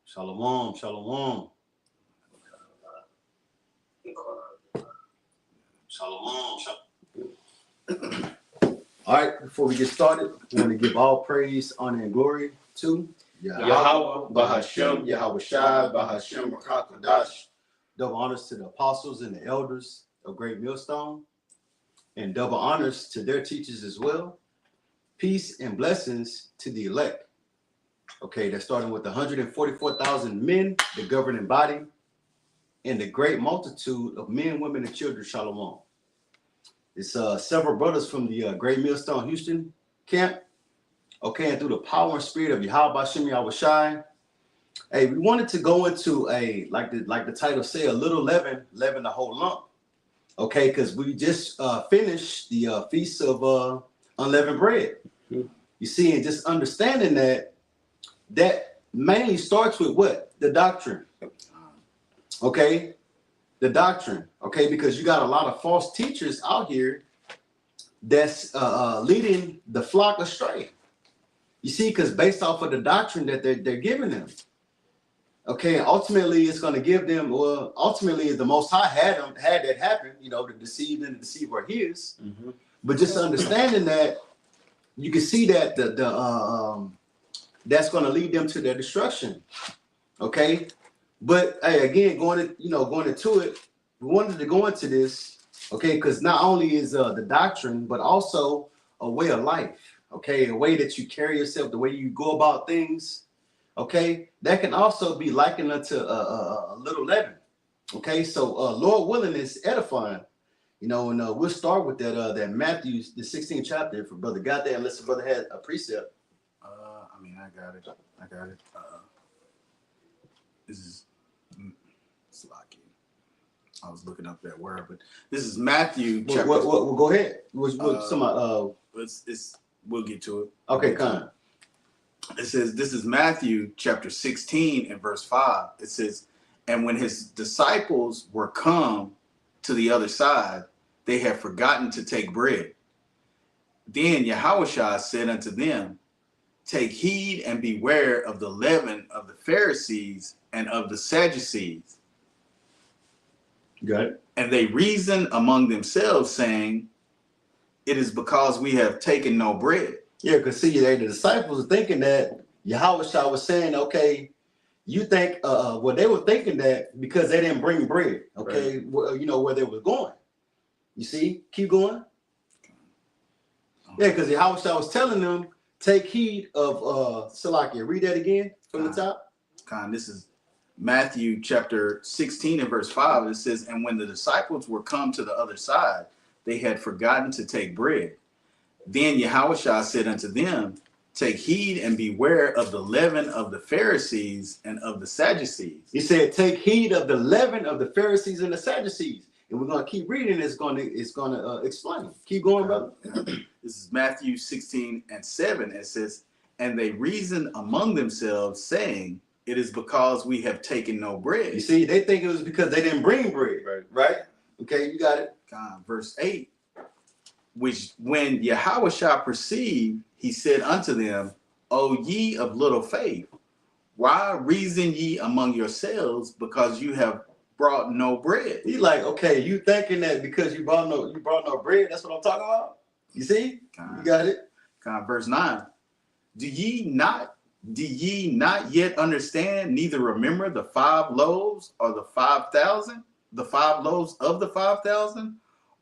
Shalom, shalom. Shalom, shalom. All right, before we get started, we want to give all praise, honor, and glory to Yahweh, Bahashem, Yahweh Shai, Bahashem, Rakakadash. Double honors to the apostles and the elders of Great Millstone, and double honors to their teachers as well. Peace and blessings to the elect. Okay, that's starting with 144,000 men, the governing body, and the great multitude of men, women, and children. Shalom. It's several brothers from the Great Millstone Houston camp. Okay, and through the power and spirit of Yahweh Bashem Yahweh Shai. Hey, we wanted to go into a like the title say, a little leaven the whole lump. Okay, because we just finished the feast of unleavened bread. Mm-hmm. You see, and just understanding that mainly starts with what? The doctrine. Okay, the doctrine. Okay, because you got a lot of false teachers out here that's leading the flock astray. You see, because based off of the doctrine that they're giving them. Okay, and ultimately it's going to give them, well, ultimately the Most High had that happen, you know, the deceived and the deceiver are his. Mm-hmm. But just understanding that, you can see that that's going to lead them to their destruction. Okay, but hey, again, going into it, we wanted to go into this, okay, because not only is the doctrine, but also a way of life. Okay, a way that you carry yourself, the way you go about things. Okay, that can also be likened unto a little leaven. Okay, so Lord willing is edifying, you know, and we'll start with that Matthew the 16th chapter. If a brother got that, unless the brother had a precept. I got it. This is Slocky. I was looking up that word, but this is Matthew. Well, go ahead. We'll get to it. Okay, kind. It says, this is Matthew chapter 16 and verse 5. It says, and when his disciples were come to the other side, they had forgotten to take bread. Then Yahushua said unto them, take heed and beware of the leaven of the Pharisees and of the Sadducees. Good. And they reasoned among themselves, saying, it is because we have taken no bread. Yeah, because see, the disciples are thinking that Yahushua was saying, okay, you think, they were thinking that because they didn't bring bread, okay, right. Well, you know, where they were going. You see, keep going. Yeah, because Yahushua was telling them, take heed of Salakia. Read that again from the top. This is Matthew chapter 16 and verse 5. It says, and when the disciples were come to the other side, they had forgotten to take bread. Then Yahushua said unto them, take heed and beware of the leaven of the Pharisees and of the Sadducees. He said, take heed of the leaven of the Pharisees and the Sadducees. And we're going to keep reading. It's going to explain. Keep going, brother. This is Matthew 16 and 7. It says, and they reasoned among themselves, saying, it is because we have taken no bread. You see, they think it was because they didn't bring bread. Right? Okay, you got it. Verse 8. Which when Yahushua perceived, he said unto them, O ye of little faith, why reason ye among yourselves, because you have brought no bread? He like, okay, you thinking that because you brought no bread, that's what I'm talking about? You see? You got it. Verse 9. Do ye not yet understand, neither remember the 5 loaves or the 5,000, the 5 loaves of the 5,000?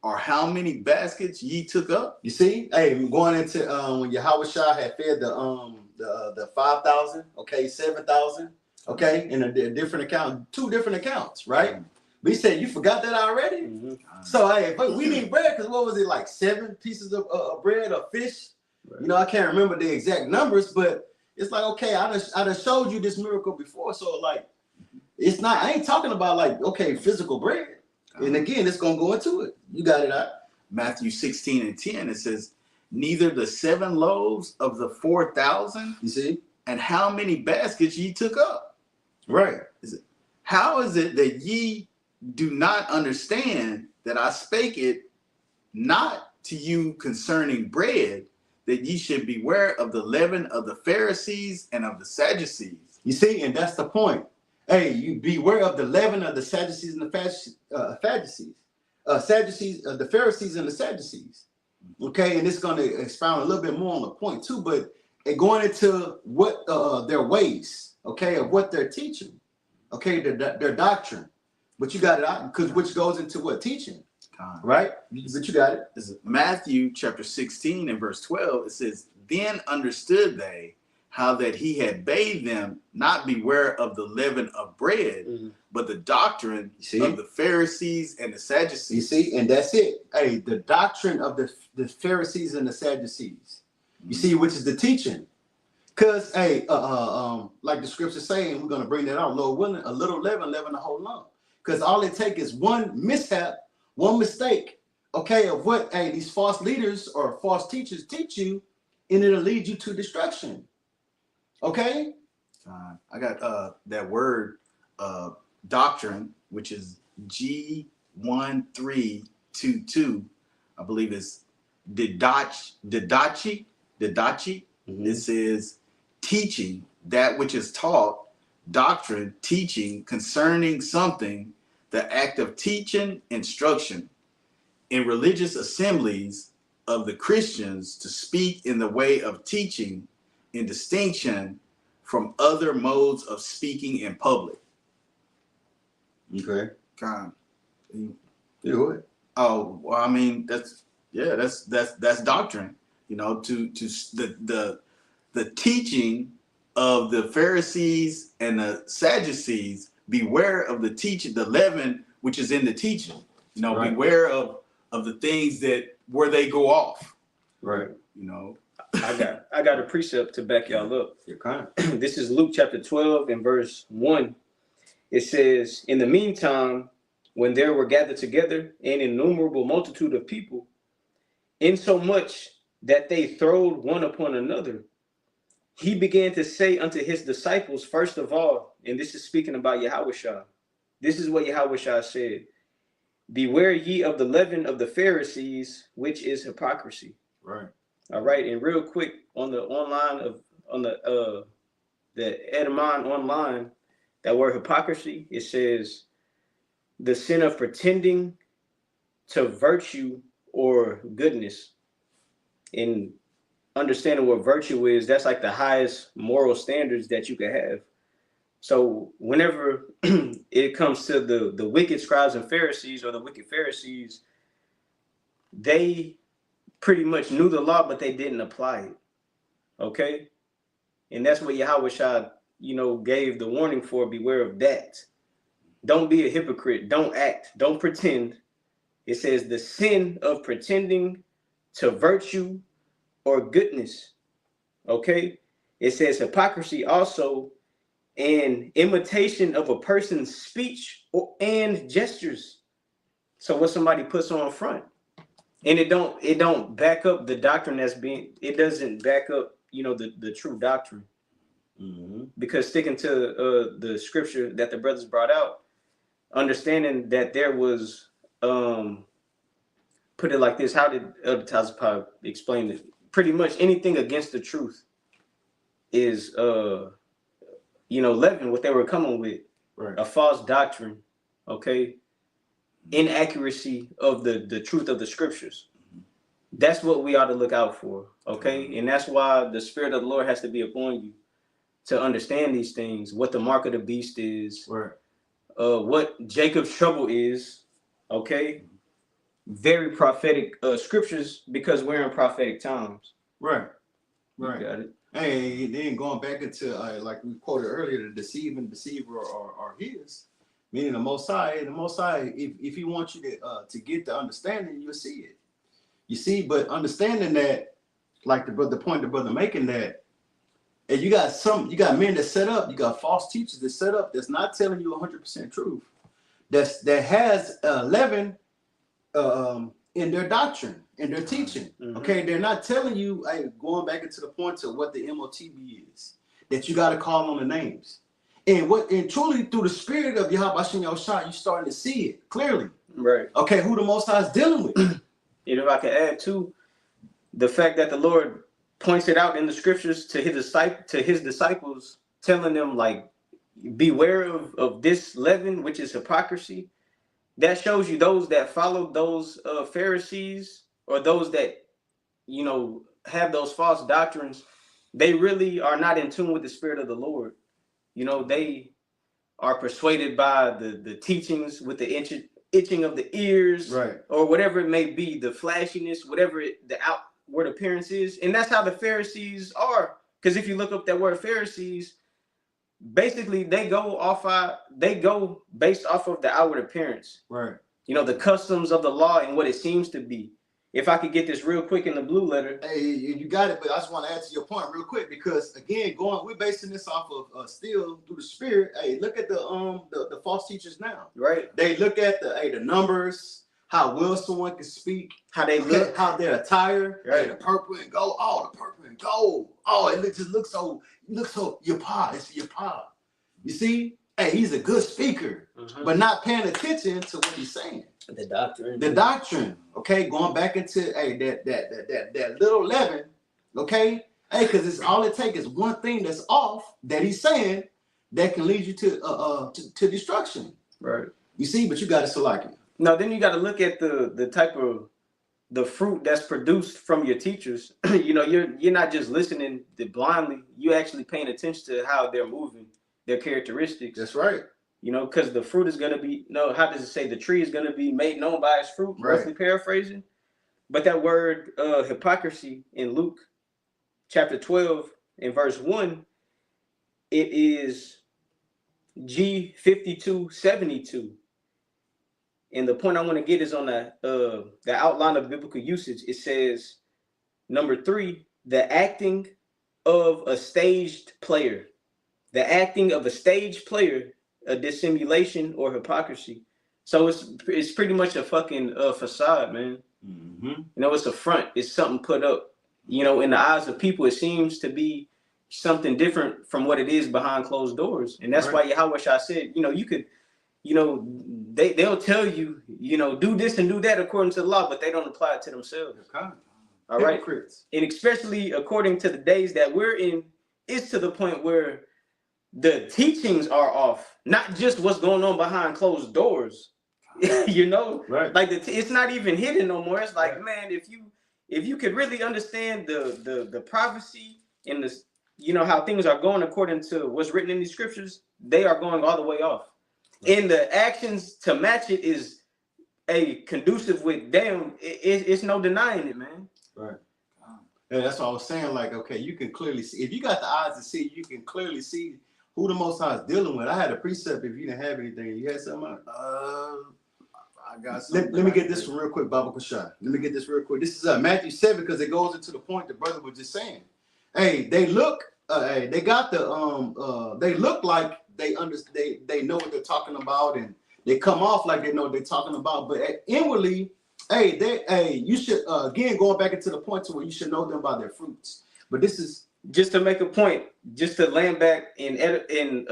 Or how many baskets ye took up? You see, hey, going into when Yahushua had fed the 5,000, okay, 7,000, okay, in a different account, 2 different accounts, right? Mm-hmm. But he said, you forgot that already. Mm-hmm. So hey, but we need bread because what was it, like 7 pieces of bread or fish? Right. You know, I can't remember the exact numbers, but it's like, okay, I done showed you this miracle before, so like, it's not. I ain't talking about like, okay, physical bread. And again, it's going to go into it. You got it out. Matthew 16 and 10, it says, neither the 7 loaves of the 4,000, you see, and how many baskets ye took up. Right. How is it that ye do not understand that I spake it not to you concerning bread, that ye should beware of the leaven of the Pharisees and of the Sadducees. You see, and that's the point. Hey, you beware of the leaven of the Sadducees and the the Pharisees and the Sadducees. Okay, and it's going to expound a little bit more on the point too, but going into what their ways, okay, of what they're teaching, okay, their doctrine. But you got it out because which goes into what teaching, right? But you got it. This is Matthew chapter 16 and verse 12. It says, "Then understood they how that he had bade them not beware of the leaven of bread, but the doctrine of the Pharisees and the Sadducees." You see, and that's it. Hey, the doctrine of the Pharisees and the Sadducees. You see, which is the teaching. Because, hey, like the scriptures saying, we're going to bring that out, Lord willing, a little leaven the whole lump. Because all it takes is one mishap, one mistake, okay, of what, hey, these false leaders or false teachers teach you, and it'll lead you to destruction. Okay? I got that word doctrine, which is G1322. I believe it's didachi. It says teaching, that which is taught, doctrine, teaching concerning something, the act of teaching, instruction in religious assemblies of the Christians to speak in the way of teaching in distinction from other modes of speaking in public. Okay. Do it. Oh, well, I mean, that's doctrine. You know, to the teaching of the Pharisees and the Sadducees. Beware of the teaching, the leaven which is in the teaching. You know, right. Beware of the things that where they go off. Right. You know. I got a precept to back y'all up. You're kind. This is Luke chapter 12 and verse 1. It says, "In the meantime, when there were gathered together an innumerable multitude of people, insomuch that they throwed one upon another, he began to say unto his disciples, first of all," and this is speaking about Yahushua. This is what Yahushua said: "Beware ye of the leaven of the Pharisees, which is hypocrisy." Right. All right, and real quick on the Edamon online, that word hypocrisy, it says the sin of pretending to virtue or goodness. In understanding what virtue is, that's like the highest moral standards that you can have. So whenever it comes to the wicked scribes and Pharisees, or the wicked Pharisees, they pretty much knew the law, but they didn't apply it. Okay? And that's what Yahushua, gave the warning for. Beware of that. Don't be a hypocrite. Don't act. Don't pretend. It says the sin of pretending to virtue or goodness. Okay? It says hypocrisy also, an imitation of a person's speech and gestures. So what somebody puts on front. And it don't back up the doctrine it doesn't back up, the true doctrine. Mm-hmm. Because sticking to the scripture that the brothers brought out, understanding that there was, put it like this, how did Elder Tazapah explain it? Pretty much anything against the truth is, leaven, what they were coming with, right. A false doctrine, okay? Inaccuracy of the truth of the scriptures. That's what we ought to look out for, okay? And that's why the Spirit of the Lord has to be upon you to understand these things, what the mark of the beast is, right. What Jacob's trouble is, okay? Very prophetic scriptures, because we're in prophetic times. Right, right. You got it. Hey, then going back into, like we quoted earlier, the deceiver are his. Meaning the Most High, if he wants you to get the understanding, you'll see it. You see, but understanding that, like the point the brother making, that and you got men that set up, you got false teachers that set up that's not telling you 100% truth. That has leaven in their doctrine, in their teaching. Mm-hmm. Okay, they're not telling you, hey, going back into the point of what the MOTB is, that you got to call on the names. And truly through the Spirit of Yahweh Yahushua, you're starting to see it clearly. Right. Okay, who the Most High is dealing with. And if I can add too, the fact that the Lord points it out in the scriptures to his disciples, telling them like, beware of this leaven, which is hypocrisy. That shows you those that follow those Pharisees, or those that, you know, have those false doctrines, they really are not in tune with the Spirit of the Lord. You know, they are persuaded by the teachings with the itching of the ears, right, or whatever it may be, the flashiness, whatever the outward appearance is. And that's how the Pharisees are. Because if you look up that word Pharisees, basically they go based off of the outward appearance. right. You know, the customs of the law and what it seems to be. If I could get this real quick in the blue letter. Hey, you got it, but I just want to add to your point real quick, because again, we're basing this off of still through the Spirit. Hey, look at the false teachers now. Right. They look at the numbers, how well someone can speak, How they look, how they're attired, right? The purple and gold, the purple and gold. It just looks so your pa. It's your pa. You see, hey, he's a good speaker, but not paying attention to what he's saying. The doctrine. The doctrine, okay, going back into that little leaven, okay, hey, because it's all it takes is one thing that's off that he's saying that can lead you to destruction. Right. You see, but you got to select it. No, then you got to look at the type of the fruit that's produced from your teachers. You know, you're not just listening blindly. You're actually paying attention to how they're moving, their characteristics. That's right. You know, because the fruit is going to be, how does it say? The tree is going to be made known by its fruit, right. Roughly paraphrasing. But that word hypocrisy in Luke chapter 12 and verse 1, it is G5272. And the point I want to get is on the outline of biblical usage. It says, number 3, the acting of a staged player. The acting of a stage player, a dissimulation or hypocrisy. So it's pretty much a fucking facade, man. Mm-hmm. You know, it's a front. It's something put up. You know, in the eyes of people, it seems to be something different from what it is behind closed doors. And that's why Yahweh Shah said, you could, they'll tell you, do this and do that according to the law, but they don't apply it to themselves. Okay. All right. And especially according to the days that we're in, it's to the point where the teachings are off, not just what's going on behind closed doors. Right. Like it's not even hidden no more. It's like, man, if you could really understand the prophecy and the, how things are going according to what's written in these scriptures, they are going all the way off. Right. And the actions to match it is conducive with them. It's no denying it, man. Right. Yeah, that's what I was saying. Like, okay, you can clearly see, if you got the eyes to see, you can clearly see who the Most High is dealing with. I had a precept. If you didn't have anything, you had something? I got something. Let me get this one real quick, Baba Kushai. Let me get this real quick. This is Matthew 7, because it goes into the point the brother was just saying. Hey, they look. They got the. They look like they understand. They know what they're talking about, and they come off like they know what they're talking about. But inwardly, you should again going back into the point to where you should know them by their fruits. But this is. Just to make a point, just to land back and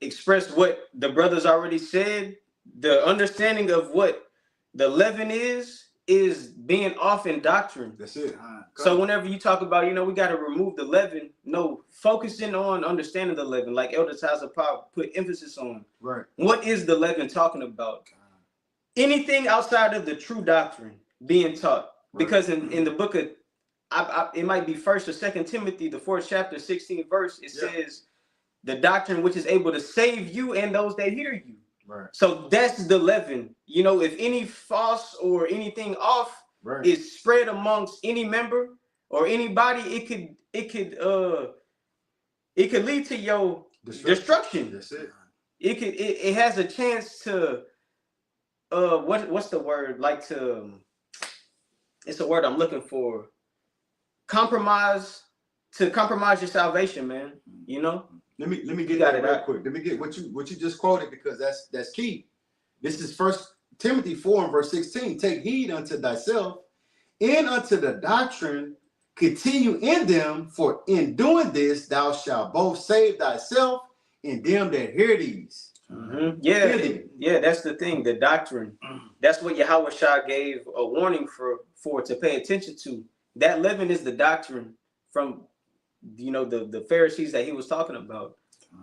express what the brothers already said, the understanding of what the leaven is being off in doctrine. That's it. So whenever you talk about, we got to remove the leaven, focusing on understanding the leaven, like Elder Taza put emphasis on. Right. What is the leaven talking about? Anything outside of the true doctrine being taught. Right. Because in the book of it might be 1st or 2nd Timothy, the 4th chapter, 16th verse. It says the doctrine which is able to save you and those that hear you. Right. So that's the leaven. If any false or anything off is spread amongst any member or anybody, it could lead to your destruction. That's it. It has a chance to what's the word? It's a word I'm looking for. Compromise your salvation, man. Let me get that real quick. Let me get what you just quoted, because that's key. This is 1 Timothy 4 and verse 16. Take heed unto thyself and unto the doctrine, continue in them, for in doing this thou shalt both save thyself and them that hear these. Mm-hmm. Yeah, that's the thing, the doctrine. That's what Yahweh Shah gave a warning for to pay attention to. That leaven is the doctrine the Pharisees that he was talking about.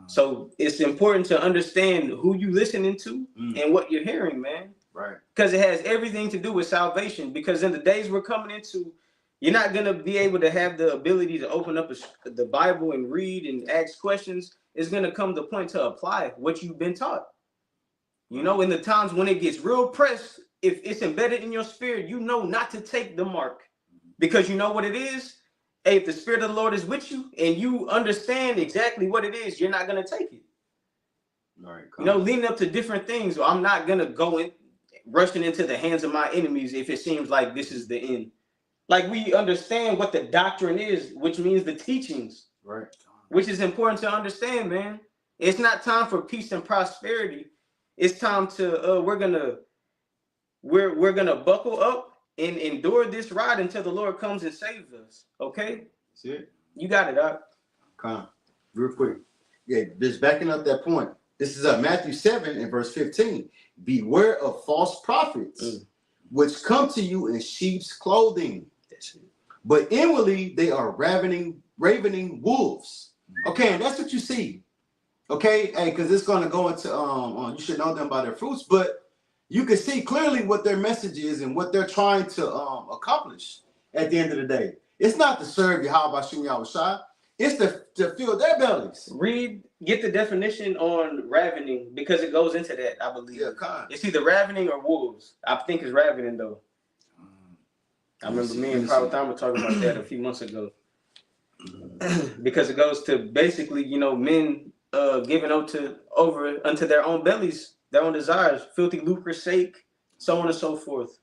So it's important to understand who you listening to and what you're hearing, man. Right. Because it has everything to do with salvation. Because in the days we're coming into, you're not going to be able to have the ability to open up the Bible and read and ask questions. It's going to come the point to apply what you've been taught. You know, in the times when it gets real pressed, if it's embedded in your spirit, you know not to take the mark. Because you know what it is. Hey, if the Spirit of the Lord is with you and you understand exactly what it is, you're not going to take it. All right, you know, leading up to different things. I'm not going to go in rushing into the hands of my enemies if it seems like this is the end. Like, we understand what the doctrine is, which means the teachings. Right. Which is important to understand, man. It's not time for peace and prosperity. It's time to we're gonna buckle up and endure this ride until the Lord comes and saves us. Okay? That's it. You got it, Doc. Come real quick. Yeah, just backing up that point. This is Matthew 7 and verse 15. Beware of false prophets, which come to you in sheep's clothing, but inwardly they are ravening wolves. Okay, and that's what you see. Okay, hey, because it's going to go into you should know them by their fruits, but you can see clearly what their message is and what they're trying to accomplish at the end of the day. It's not to serve Yahweh Shai. It's to fill their bellies. Get the definition on ravening, because it goes into that, I believe. Yeah, kind. It's either ravening or wolves. I think it's ravening, though. I remember me and Prophet Tom were talking about that a few months ago. Because it goes to basically, you know, men giving over unto their own bellies, their own desires, filthy lucre's sake, so on and so forth.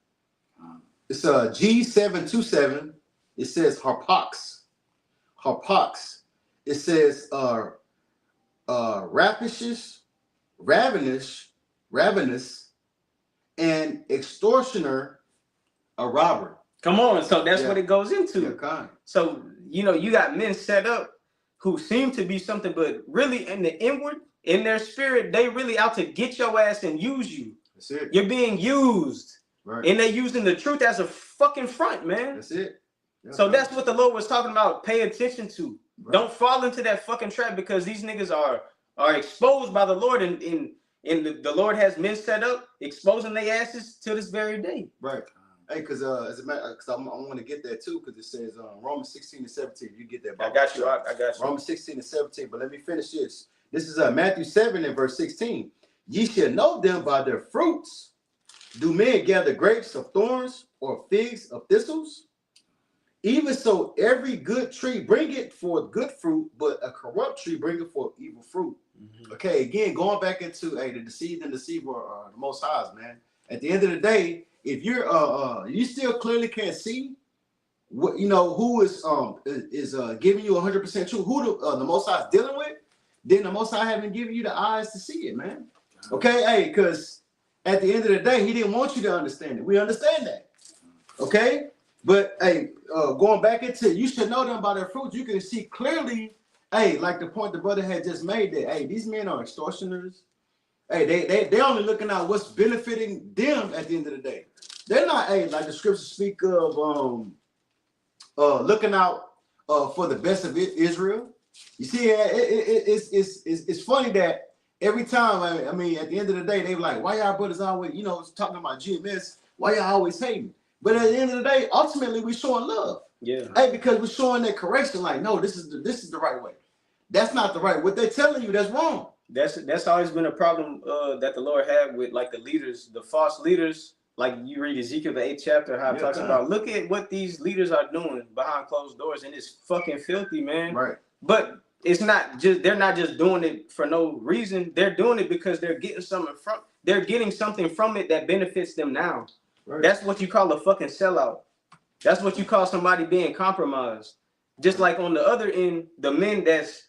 It's G727. It says harpox. It says ravenous, and extortioner, a robber. Come on, so that's what it goes into. Yeah, kind. So, you know, you got men set up who seem to be something, but really in the inward, in their spirit, they really out to get your ass and use you. That's it. You're being used. Right. And they're using the truth as a fucking front, man. That's it. So that's what the Lord was talking about. Pay attention to. Right. Don't fall into that fucking trap, because these niggas are exposed by the Lord, and the Lord has men set up exposing their asses to this very day. Right. Hey, because as a matter, because I want to get that too, because it says Romans 16 and 17. You get that? I got you. I got you. Romans 16 and 17. But let me finish this. This is Matthew 7 and verse 16. Ye shall know them by their fruits. Do men gather grapes of thorns or figs of thistles? Even so, every good tree bringeth forth good fruit, but a corrupt tree bringeth forth evil fruit. Mm-hmm. Okay, again, going back into the deceived and deceiver are the Most Highs, man. At the end of the day, if you're you still clearly can't see what who is giving you 100% truth, who the Most High is dealing with, then the Most High haven't given you the eyes to see it, man. Okay, hey, because at the end of the day, He didn't want you to understand it. We understand that. Okay. But hey, going back into, you should know them by their fruits. You can see clearly, hey, like the point the brother had just made, that hey, these men are extortioners. Hey, they only looking at what's benefiting them at the end of the day. They're not, hey, like the scriptures speak of looking out for the best of Israel. You see, it's funny that every time, I mean, at the end of the day, they were like, why y'all brothers always, talking about GMS, why y'all always hating? But at the end of the day, ultimately, we're showing love. Yeah. Hey, because we're showing that correction. Like, no, this is the right way. That's not the right. What they're telling you, that's wrong. That's always been a problem that the Lord had with like the leaders, the false leaders. Like you read Ezekiel the 8th chapter, how it talks about, look at what these leaders are doing behind closed doors, and it's fucking filthy, man. Right. But it's not just, they're not just doing it for no reason. They're doing it because they're getting something from it that benefits them now. Right. That's what you call a fucking sellout. That's what you call somebody being compromised. Just like on the other end, the men that's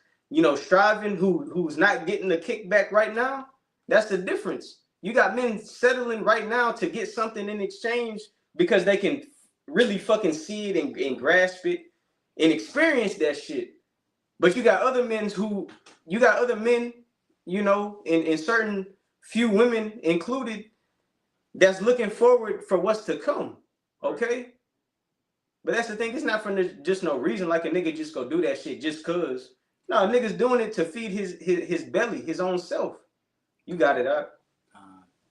striving, who's not getting the kickback right now. That's the difference. You got men settling right now to get something in exchange because they can really fucking see it and grasp it and experience that shit. But you got other men, and certain few women included, that's looking forward for what's to come. Okay? But that's the thing. It's not for just no reason. Like a nigga just go do that shit just cause. No, a nigga's doing it to feed his belly, his own self. You got it, Doc.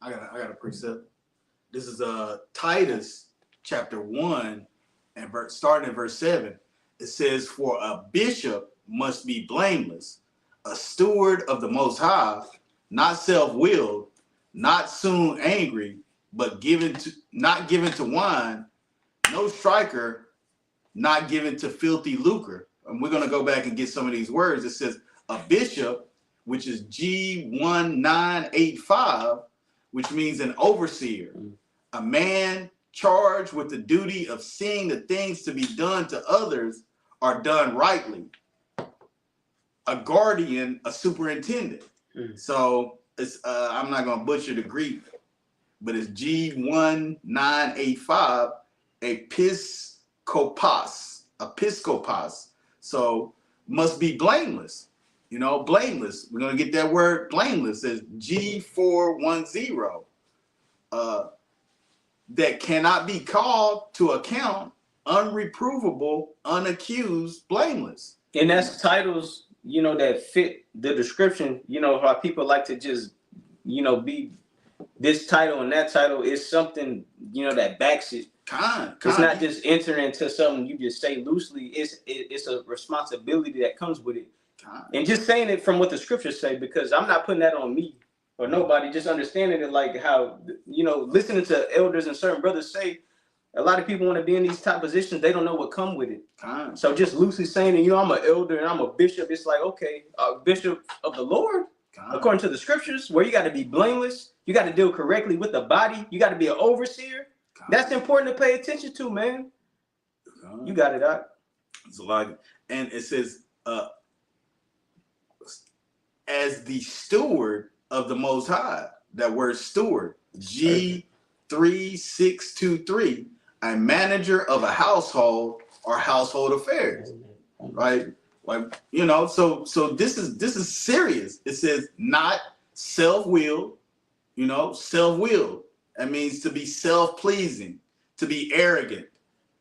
I got a precept. This is Titus chapter 1 and starting at verse 7. It says, "For a bishop must be blameless, a steward of the Most High, not self-willed, not soon angry, but not given to wine, no striker, not given to filthy lucre." And we're going to go back and get some of these words. It says a bishop, which is G1985, which means an overseer, a man charged with the duty of seeing the things to be done to others are done rightly. A guardian, a superintendent. So it's I'm not going to butcher the Greek, but it's G1985, episkopos. So must be blameless. You know, blameless. We're going to get that word blameless as G410. That cannot be called to account, unreprovable, unaccused, blameless. And that's titles, you know, that fit the description. You know, how people like to just, you know, be this title and that title is something, you know, that backs it. It's not just entering into something you just say loosely. It's a responsibility that comes with it. And just saying it from what the scriptures say, because I'm not putting that on me or nobody, just understanding it like how, you know, listening to elders and certain brothers say, a lot of people want to be in these top positions. They don't know what come with it. So just loosely saying, you know, I'm an elder and I'm a bishop. It's like, okay, a bishop of the Lord, according to the scriptures, where you got to be blameless. You got to deal correctly with the body. You got to be an overseer. That's important to pay attention to, man. You got it, Doc. It's a lot. And it says, as the steward of the Most High, that word steward, G3623, a manager of a household or household affairs, right? Like, you know, so this is serious. It says not self-willed, you know, self-willed. That means to be self-pleasing, to be arrogant,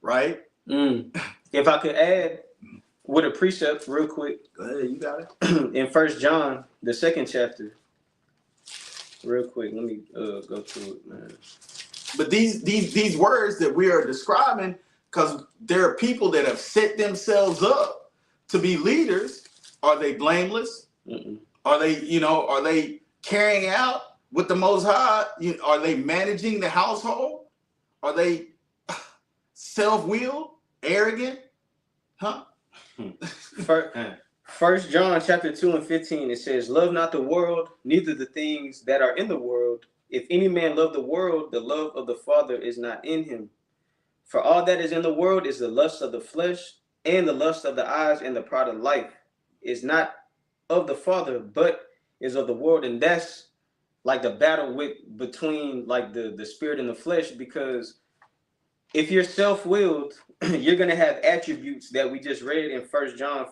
right? If I could add with a precept real quick. Go ahead, you got it. In 1 John, the 2nd chapter. Real quick, let me go to it, man. But these words that we are describing, because there are people that have set themselves up to be leaders. Are they blameless? Are they carrying out with the Most High? Are they managing the household? Are they self-willed, arrogant? Huh? 1 John chapter 2 and 15, it says, "Love not the world, neither the things that are in the world. If any man love the world, the love of the Father is not in him. For all that is in the world is the lust of the flesh, and the lust of the eyes, and the pride of life. Is not of the Father, but is of the world." And that's like the battle between like the spirit and the flesh, because if you're self-willed, you're gonna have attributes that we just read in 1 John,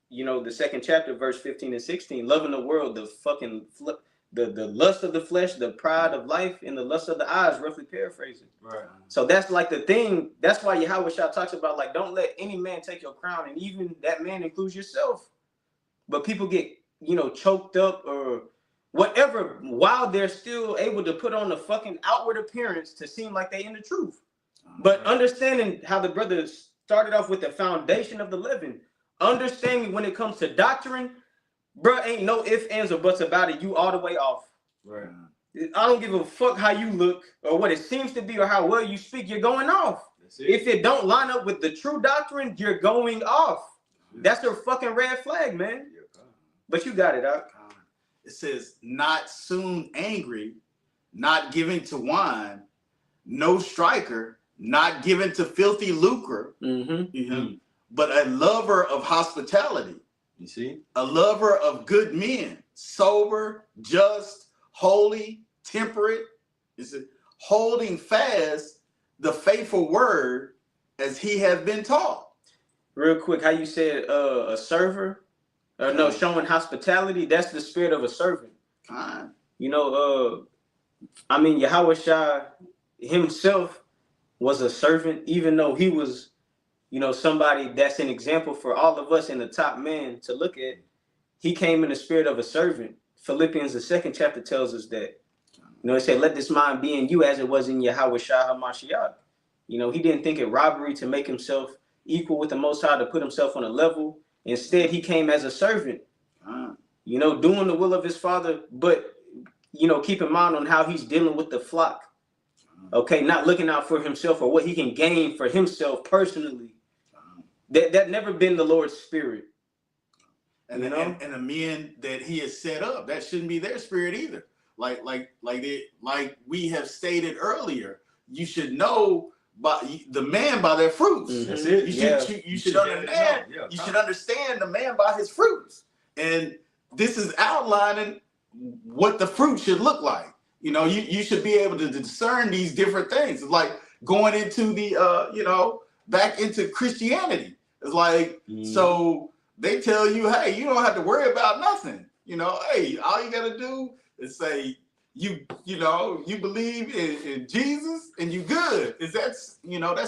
you know, the 2nd chapter, verse 15 and 16. Loving the world, the lust of the flesh, the pride of life, and the lust of the eyes, roughly paraphrasing. Right. So that's like the thing. That's why Yahweh Shah talks about, like, don't let any man take your crown, and even that man includes yourself. But people get, you know, choked up or whatever while they're still able to put on the fucking outward appearance to seem like they in the truth. But understanding how the brothers started off with the foundation of the leaven, understanding when it comes to doctrine, bro, ain't no ifs, ands, or buts about it. You all the way off. Right. I don't give a fuck how you look or what it seems to be or how well you speak. You're going off. If it don't line up with the true doctrine, you're going off. That's a fucking red flag, man. But you got it, Doc. It says, not soon angry, not giving to wine, no striker, not given to filthy lucre, but a lover of hospitality. You see? A lover of good men, sober, just, holy, temperate. Is it holding fast the faithful word as he has been taught? Real quick, how you said a server? No, showing hospitality. That's the spirit of a servant. You know, I mean, Yahweh Shah himself was a servant, even though he was you know, somebody that's an example for all of us in the top man to look at. He came in the spirit of a servant. Philippians, the 2nd chapter, tells us that. You know, it said, let this mind be in you as it was in Yahweh Shah HaMashiach. You know, he didn't think it robbery to make himself equal with the Most High, to put himself on a level. Instead, he came as a servant, you know, doing the will of his Father, but, you know, keep in mind on how he's dealing with the flock. Okay, not looking out for himself or what he can gain for himself personally. That never been the Lord's spirit. And and the men that he has set up, that shouldn't be their spirit either. Like we have stated earlier, you should know by the man by their fruits. Mm-hmm. That's it. You should understand. You should understand the man by his fruits. And this is outlining what the fruit should look like. You know, you should be able to discern these different things. It's like going into the you know, back into Christianity. It's like so they tell you, hey, you don't have to worry about nothing. You know, hey, all you gotta do is say you know, you believe in Jesus and you good. That's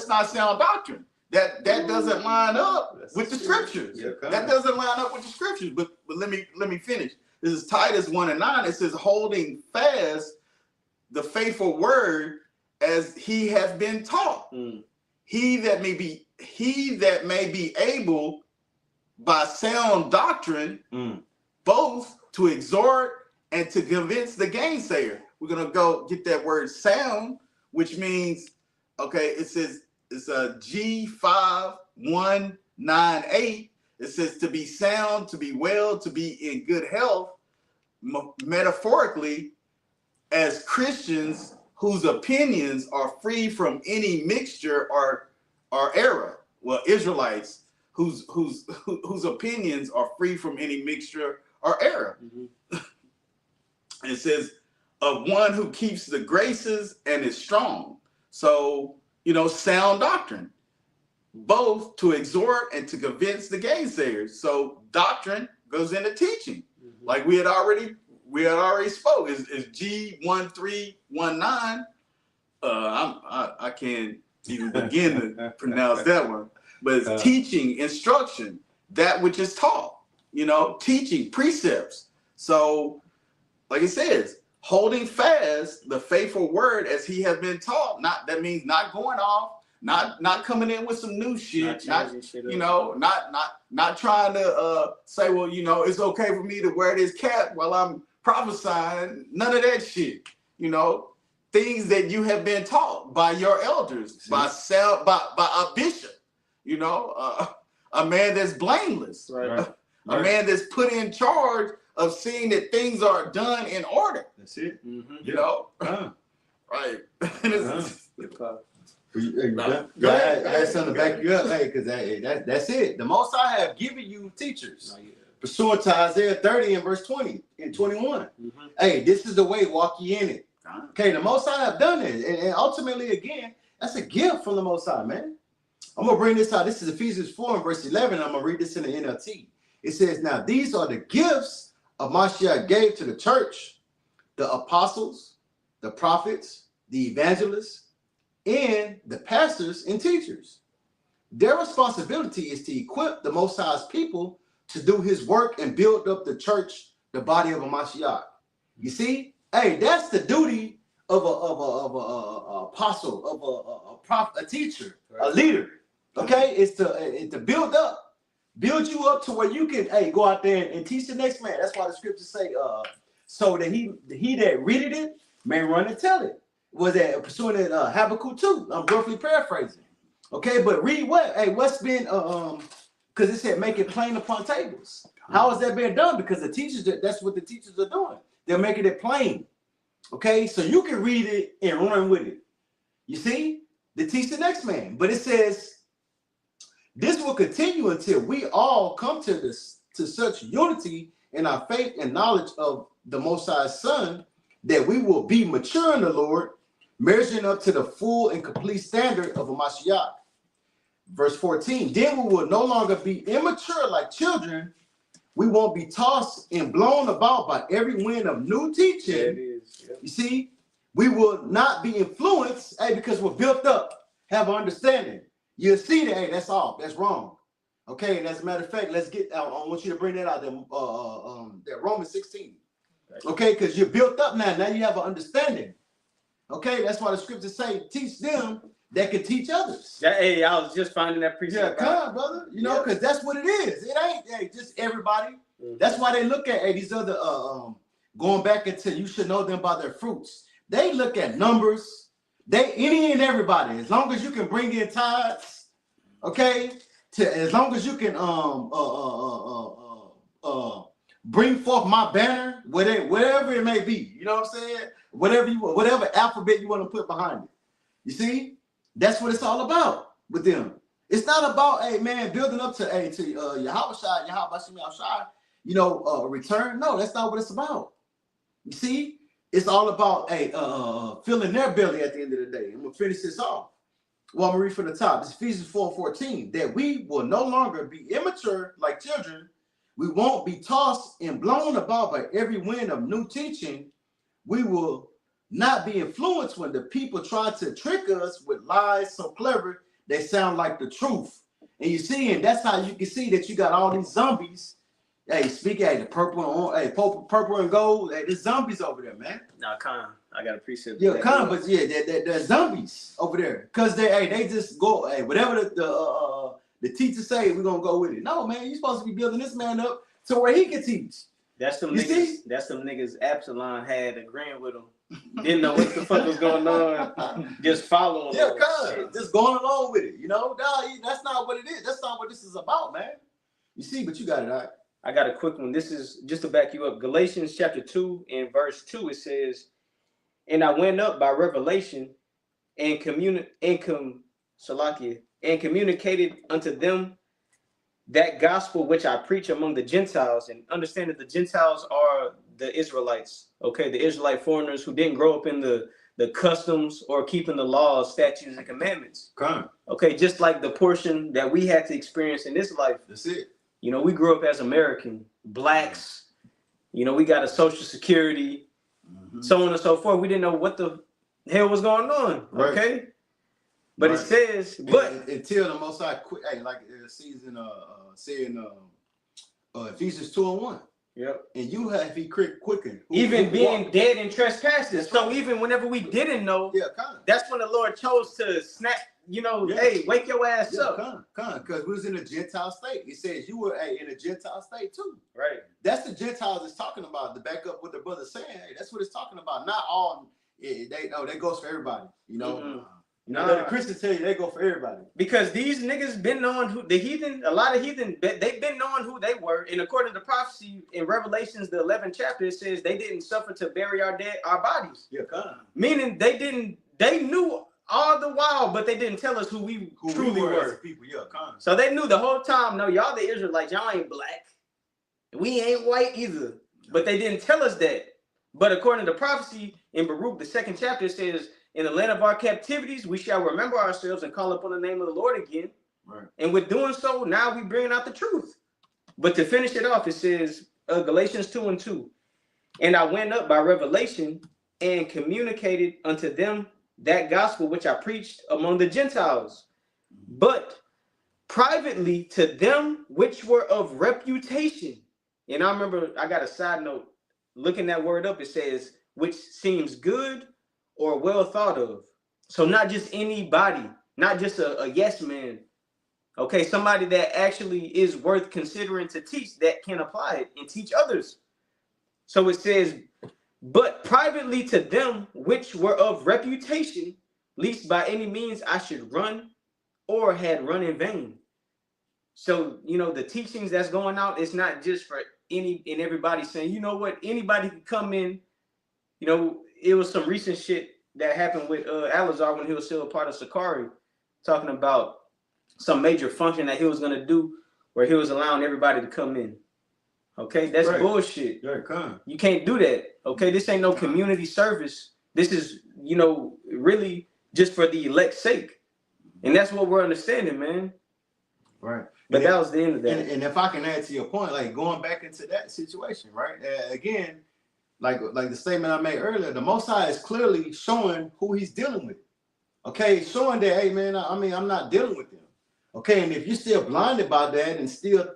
not sound doctrine. That doesn't line up with the scriptures. That doesn't line up with the scriptures. But let me finish. This is Titus 1:9. It says, holding fast the faithful word as he has been taught. He that may be able by sound doctrine both to exhort and to convince the gainsayer. We're gonna go get that word sound, which means, okay, it says it's a G5198. It says to be sound, to be well, to be in good health, metaphorically, as Christians whose opinions are free from any mixture or error. Well, Israelites whose opinions are free from any mixture or error. It says of one who keeps the graces and is strong. So, you know, sound doctrine, both to exhort and to convince the gainsayers. So doctrine goes into teaching, like we had already spoke. Is G1319. I can't even begin to pronounce that one, but it's teaching, instruction, that which is taught. You know, teaching, precepts. So, like it says, holding fast the faithful word as he has been taught. That means not going off, not coming in with some new shit, not trying to say, well, you know, it's okay for me to wear this cap while I'm prophesying. None of that shit. You know, things that you have been taught by your elders, by a bishop. You know, a man that's blameless, a man that's put in charge of seeing that things are done in order. That's it. You know, right? I had something to back you up, hey, because that's it. The Most High have given you teachers, pursuant to Isaiah 30 and verse 20 and 21. Hey, this is the way, walk ye in it. Okay, the Most High have done it, and ultimately, again, that's a gift from the Most High, man. I'm gonna bring this out. This is Ephesians 4 and verse 11. I'm gonna read this in the NLT. It says, "Now these are the gifts of Mashiach gave to the church: the apostles, the prophets, the evangelists, and the pastors and teachers. Their responsibility is to equip the Most High's people to do His work and build up the church, the body of a Mashiach." You see, hey, that's the duty of a apostle, of a prophet, a teacher, a leader. Okay, it's to build you up to where you can, hey, go out there and teach the next man. That's why the scriptures say, so that he that readeth it may run and tell it. Was that pursuing it Habakkuk 2? I'm roughly paraphrasing. Okay, but read what? Hey, what's been because it said make it plain upon tables. How has that been done? Because the teachers, that's what the teachers are doing. They're making it plain. Okay, so you can read it and run with it. You see, they teach the next man. But it says this will continue until we all come to such unity in our faith and knowledge of the Most High's Son, that we will be mature in the Lord, measuring up to the full and complete standard of a Mashiach. Verse 14, then we will no longer be immature like children. We won't be tossed and blown about by every wind of new teaching. Yeah, it is. Yep. You see, we will not be influenced, hey, because we're built up, have understanding. you'll see that, hey, that's off. That's wrong. Okay, and as a matter of fact, let's get. I want you to bring that out. That Romans 16. Okay, because you're built up now. Now you have an understanding. Okay, that's why the scriptures say, teach them that can teach others. Hey, I was just finding that precept. Yeah, come on, brother. You know, because that's what it is. It ain't just everybody. That's why they look at these other going back into you should know them by their fruits. They look at numbers. They any and everybody. As long as you can bring in tithes, okay. As long as you can bring forth my banner, whatever it may be. You know what I'm saying? Whatever alphabet you want to put behind it. You see, that's what it's all about with them. It's not about building up to Yahweh, return. No, that's not what it's about. You see, it's all about filling their belly at the end of the day. I'm gonna finish this off. Well, I'm gonna read from the top. It's Ephesians 4:14. That we will no longer be immature like children. We won't be tossed and blown about by every wind of new teaching. We will not be influenced when the people try to trick us with lies so clever they sound like the truth. And you see, and that's how you can see that you got all these zombies. Hey, the purple and gold. Hey, there's zombies over there, man. Nah, I got a precept. Yeah, but there's zombies over there. Cause they just go, whatever the teacher say, we're gonna go with it. No, man, you're supposed to be building this man up to where he can teach. That's them niggas. That's them niggas Absalom had agreeing with him. Didn't know what the fuck was going on. Just following. Yeah, just going along with it. You know, that's not what it is. That's not what this is about, man. You see, but you got it, all right. I got a quick one. This is just to back you up. Galatians chapter 2 and verse 2, it says, and I went up by revelation and communicated unto them that gospel which I preach among the Gentiles. And understand that the Gentiles are the Israelites. Okay, the Israelite foreigners who didn't grow up in the customs or keeping the laws, statutes, and commandments. Okay, just like the portion that we had to experience in this life. That's it. You know, we grew up as American blacks. You know, we got a social security, so on and so forth. We didn't know what the hell was going on. Right. Okay, but it says, until the Most High quit, like the season saying Ephesians 2:1. Yep. And you have he quickened. Even being dead in trespasses. So even whenever we didn't know, that's when the Lord chose to snap. You know, hey, wake your ass up. Because we was in a Gentile state. It says you were in a Gentile state too. Right. That's the Gentiles it's talking about. To back up what the brother's saying, that's what it's talking about. Not all. That goes for everybody. You know. The Christians tell you they go for everybody. Because these niggas been knowing who the heathen. A lot of heathen, they've been knowing who they were. And according to prophecy in Revelations, the 11th chapter, it says they didn't suffer to bury our bodies. Yeah, meaning they knew all the while, but they didn't tell us who we truly were. People, so they knew the whole time, no, y'all the Israelites, y'all ain't black. We ain't white either. But they didn't tell us that. But according to prophecy in Baruch, the 2nd chapter, it says, in the land of our captivities, we shall remember ourselves and call upon the name of the Lord again. Right. And with doing so, now we bring out the truth. But to finish it off, it says, Galatians 2:2. And I went up by revelation and communicated unto them that gospel which I preached among the Gentiles, but privately to them which were of reputation. And I remember, I got a side note, looking that word up, it says, which seems good or well thought of. So not just anybody, not just a yes man. Okay, somebody that actually is worth considering to teach, that can apply it and teach others. So it says, but privately to them which were of reputation, least by any means I should run or had run in vain. So, you know, the teachings that's going out, it's not just for any and everybody saying, you know what, anybody can come in. You know, it was some recent shit that happened with Alazar when he was still a part of Sakari, talking about some major function that he was going to do where he was allowing everybody to come in. Okay, that's bullshit. You can't do that. Okay, this ain't no community service. This is, you know, really just for the elect's sake. And that's what we're understanding, man. Right. But that was the end of that. And if I can add to your point, like going back into that situation, right? Again, like the statement I made earlier, the Most High is clearly showing who he's dealing with. Okay, showing that, hey, man, I mean, I'm not dealing with them. Okay, and if you're still blinded by that and still,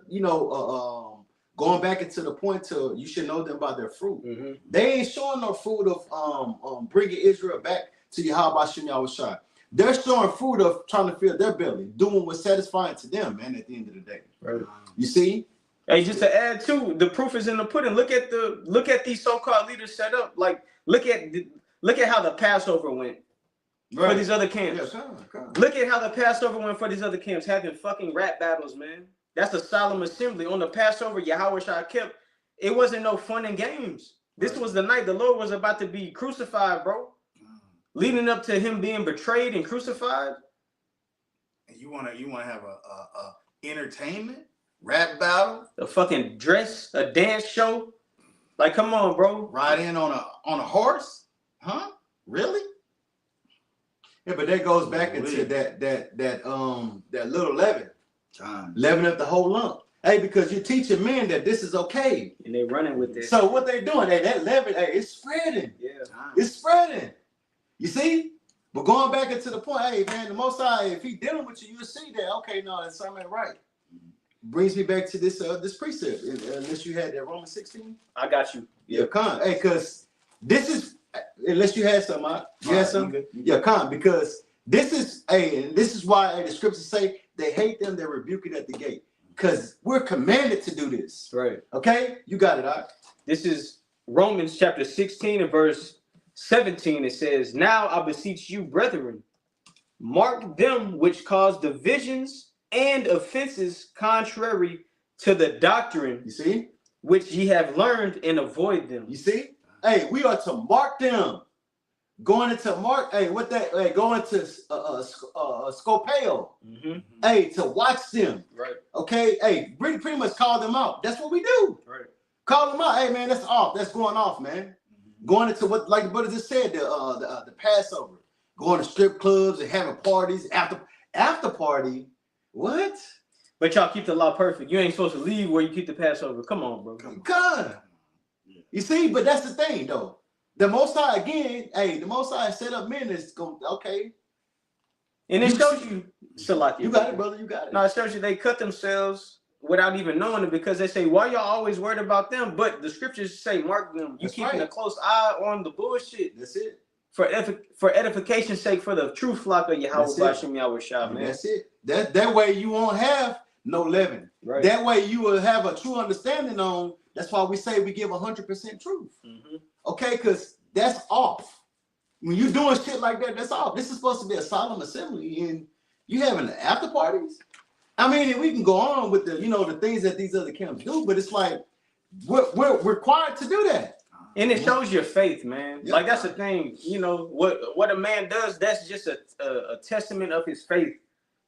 going back into the point to you should know them by their fruit. Mm-hmm. They ain't showing no fruit of bringing Israel back to Yahweh Shem Yahushua. They're showing fruit of trying to fill their belly, doing what's satisfying to them, man, at the end of the day. Right. You see? Hey, just to add too, the proof is in the pudding. Look at these so-called leaders set up. Like, look at how the Passover went for these other camps. Yeah, come on. Look at how the Passover went for these other camps, having fucking rap battles, man. That's a solemn assembly. On the Passover, Yahweh Shah kept. It wasn't no fun and games. This was the night the Lord was about to be crucified, bro. Leading up to him being betrayed and crucified. And you wanna have a entertainment rap battle, A fucking a dance show. Like, come on, bro. ride in on a horse, huh? Really? Yeah, but that goes back into that little leaven. Leaveneth the whole lump. Hey, because you're teaching men that this is okay. And they're running with this. So what they doing, that leaven, it's spreading. Yeah. It's spreading. You see? But going back into the point, hey, man, the Most High, if he dealing with you, you'll see that, okay, no, that's something ain't right. Brings me back to this precept. Unless you had that Romans 16. I got you. Yeah, con. Hey, because this is, unless you had some, you had some? Yeah, con. Because this is, and this is why the scriptures say they hate them that rebuke it at the gate. Because we're commanded to do this. Right. Okay? You got it, all right? This is Romans chapter 16 and verse 17. It says, now I beseech you, brethren, mark them which cause divisions and offenses contrary to the doctrine. You see? Which ye have learned, and avoid them. You see? Hey, we are to mark them. Going into mark, hey, what that? Hey, going to Scopeo. Mm-hmm. Hey, to watch them. Right. Okay. Hey, pretty much call them out. That's what we do. Right. Call them out. Hey, man, that's off. That's going off, man. Mm-hmm. Going into what, like the brother just said, the Passover. Going to strip clubs and having parties after party. What? But y'all keep the law perfect. You ain't supposed to leave where you keep the Passover. Come on, bro. God. You see, but that's the thing, though. The Most High, again, hey, the Most High set up men that's going, okay. And it shows you, Salaki. You got it, brother. You got it. No, it shows you they cut themselves without even knowing it, because they say, why y'all always worried about them? But the scriptures say, mark them. You keeping a close eye on the bullshit. That's it. For edification's sake, for the true flock of Yahweh Bashem Yahweh Shah, man. That's it. That way you won't have no leaven. Right. That way you will have a true understanding on. That's why we say we give 100% truth. Mm-hmm. Okay, because that's off. When you're doing shit like that, that's off. This is supposed to be a solemn assembly, and you having the after parties. I mean, we can go on with the things that these other camps do, but it's like we're required to do that. And it shows your faith, man. Yep. Like, that's the thing. What a man does, that's just a testament of his faith.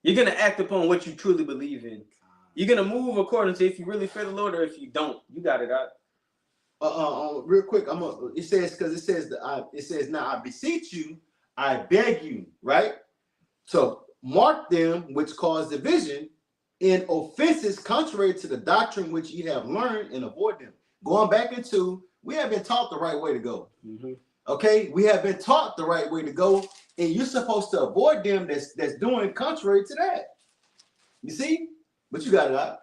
You're going to act upon what you truly believe in. You're going to move according to if you really fear the Lord or if you don't. You got it out. Real quick, it says now I beseech you, I beg you, right? So mark them which cause division in offenses contrary to the doctrine which ye have learned, and avoid them. Going back into, we have been taught the right way to go. Mm-hmm. Okay, we have been taught the right way to go, and you're supposed to avoid them that's doing contrary to that. You see? But you got it out.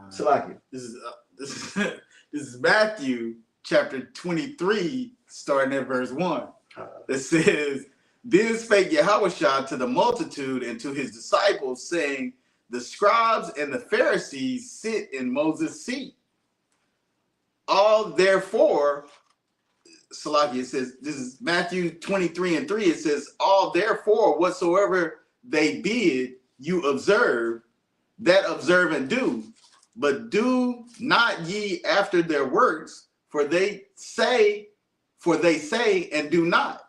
Salaki. This is Matthew chapter 23, starting at verse 1. It says, then spake Yahushua to the multitude and to his disciples, saying, the scribes and the Pharisees sit in Moses' seat. All therefore, Salaki, it says, this is Matthew 23 and 3. It says, all therefore, whatsoever they bid you observe, that observe and do. But do not ye after their works, for they say and do not.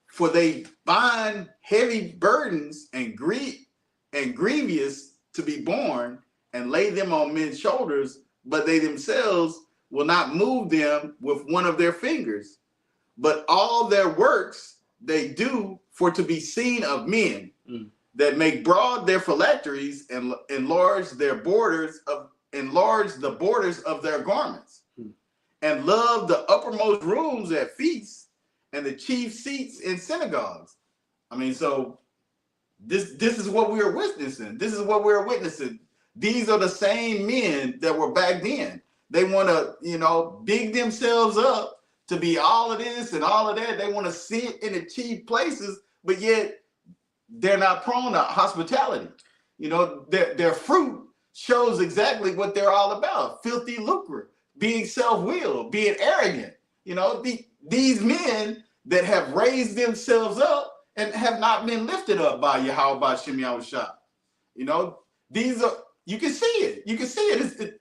For they bind heavy burdens and grievous to be borne, and lay them on men's shoulders, but they themselves will not move them with one of their fingers. But all their works they do for to be seen of men, that make broad their phylacteries and enlarge the borders of their garments, and love the uppermost rooms at feasts and the chief seats in synagogues. I mean, so This is what we are witnessing. This is what we're witnessing. These are the same men that were back then. They want to, big themselves up to be all of this and all of that. They want to sit in the cheap places, but yet they're not prone to hospitality. Their fruit shows exactly what they're all about. Filthy lucre, being self-willed, being arrogant. These men that have raised themselves up and have not been lifted up by Yahweh B'Shem Yahushua. These are, you can see it. You can see it.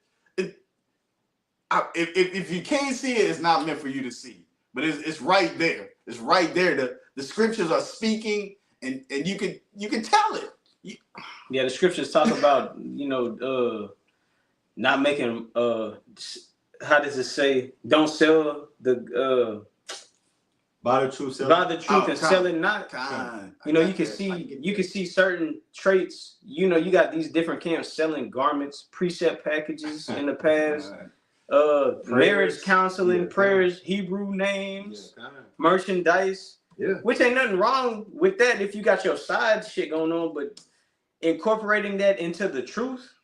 If you can't see it, it's not meant for you to see. But it's right there. It's right there. The scriptures are speaking, and you can tell it. Yeah, the scriptures talk about not making how does it say? Don't sell the buy the truth, and sell it not. You can see certain traits. You got these different camps selling garments, precept packages in the past, marriage counseling, prayers, Hebrew names, merchandise. Yeah. Which ain't nothing wrong with that if you got your side shit going on, but incorporating that into the truth,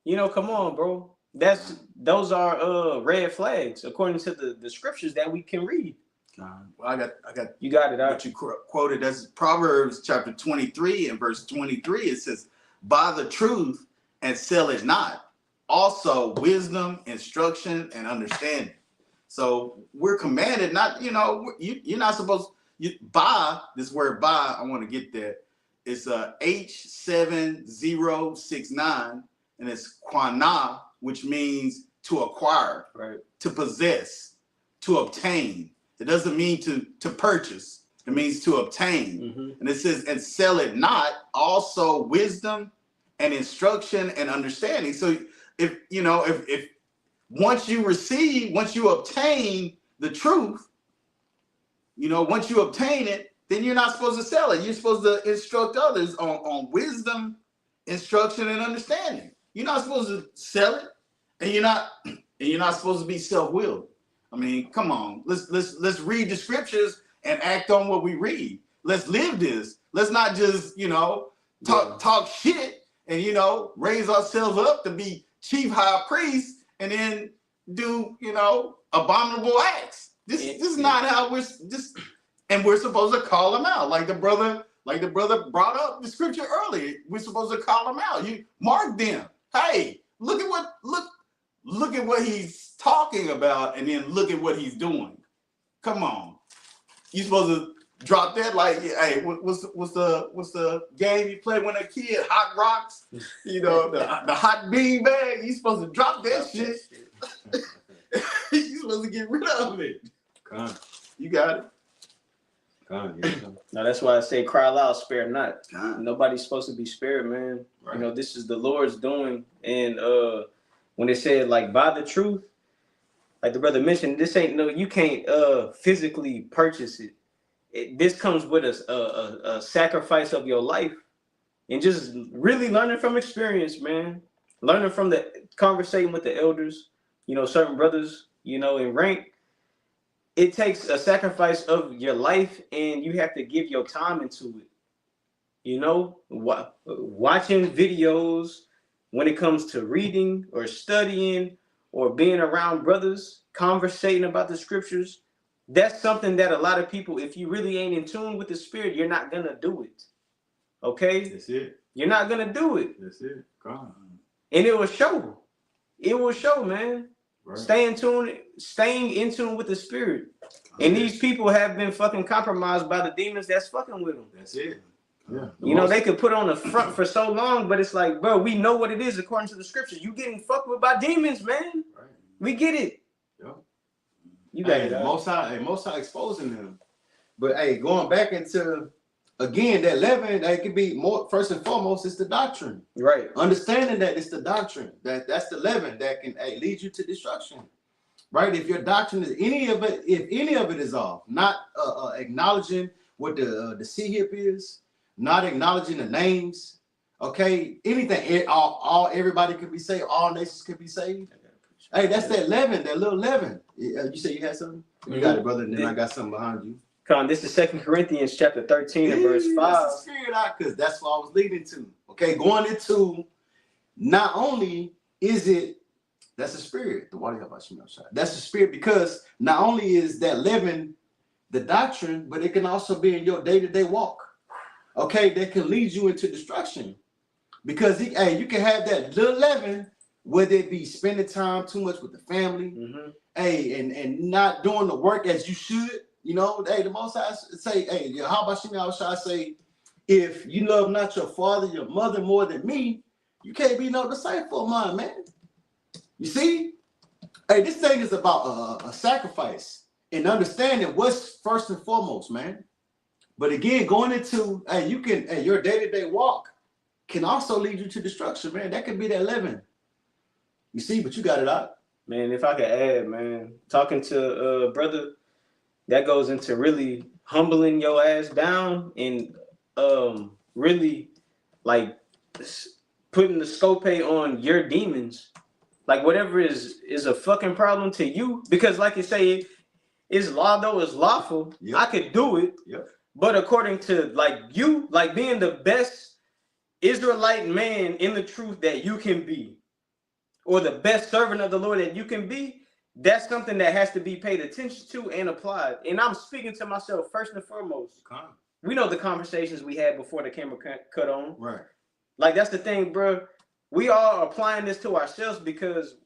come on, bro. Those are red flags according to the scriptures that we can read. Well, I got you got it out. What you quoted as Proverbs chapter 23 and verse 23. It says, "Buy the truth and sell it not. Also wisdom, instruction, and understanding." So we're commanded not. You're not supposed. Buy, this word buy. I want to get that. It's H7069, and it's quana, which means to acquire, right? To possess, to obtain. It doesn't mean to purchase. It means to obtain. Mm-hmm. And it says, and sell it not, also wisdom and instruction and understanding. So if once you obtain the truth, once you obtain it, then you're not supposed to sell it. You're supposed to instruct others on wisdom, instruction, and understanding. You're not supposed to sell it, and you're not supposed to be self-willed. I mean, come on. Let's read the scriptures and act on what we read. Let's live this. Let's not just, talk shit and, raise ourselves up to be chief high priest and then do, abominable acts. This is not how and we're supposed to call them out. Like the brother brought up the scripture earlier. We're supposed to call them out. You mark them. Hey, look at what he's talking about, and then look at what he's doing. Come on, you supposed to drop that like, hey, what's the game you play when a kid? Hot Rocks, the hot bean bag. You supposed to drop that shit. You supposed to get rid of it. You got it. Now that's why I say cry loud, spare not. Nobody's supposed to be spared, man. Right. This is the Lord's doing, and when they said like buy the truth, like the brother mentioned, this ain't you can't physically purchase it. This comes with a sacrifice of your life, and just really learning from experience, man. Learning from conversating with the elders, certain brothers, in rank. It takes a sacrifice of your life, and you have to give your time into it. Watching videos when it comes to reading or studying or being around brothers, conversating about the scriptures. That's something that a lot of people, if you really ain't in tune with the spirit, you're not going to do it. Okay? That's it. You're not going to do it. That's it. God. And it will show. It will show, man. Right. Staying in tune with the spirit. And these people have been fucking compromised by the demons that's fucking with them. That's it. Yeah. They could put on the front for so long, but it's like, bro, we know what it is according to the scriptures. You getting fucked with by demons, man. Right. We get it. Yeah. You got it. Most High exposing them. But hey, going back into again, that leaven, that could be more, first and foremost, it's the doctrine. Right. Understanding that it's the doctrine. That's the leaven that can lead you to destruction. Right? If your doctrine is if any of it is off, not acknowledging what the sea hip is, not acknowledging the names, okay, anything, everybody could be saved, all nations could be saved. Hey, that's that leaven, that little leaven. You say you had something? You got it, brother, and then I got something behind you. Con, this is 2 Corinthians chapter 13 and verse 5. That's the spirit out, because that's what I was leading to. Okay, going into not only is it that's the spirit, the water about that's the spirit, because not only is that leaven the doctrine, but it can also be in your day-to-day walk. Okay, that can lead you into destruction. Because hey, you can have that little leaven, whether it be spending time too much with the family, hey, and not doing the work as you should. You know, hey, the Most High say, hey, how about you now? Shall I say, if you love not your father, your mother more than me, you can't be no disciple of mine, man. You see, hey, this thing is about a sacrifice and understanding what's first and foremost, man. But again, going into, hey, you can, hey, your day-to-day walk can also lead you to destruction, man. That could be that leaven. You see, but you got it out. Man, if I could add, man, talking to brother, that goes into really humbling your ass down and really like putting the scope on your demons. Like whatever is a fucking problem to you, because like you say, it's law though, it's lawful. Yep. I could do it. Yep. But according to like you, like being the best Israelite man in the truth that you can be, or the best servant of the Lord that you can be, that's something that has to be paid attention to and applied. And I'm speaking to myself first and foremost. We know the conversations we had before the camera cut on. Right. Like that's the thing, bro. We are applying this to ourselves because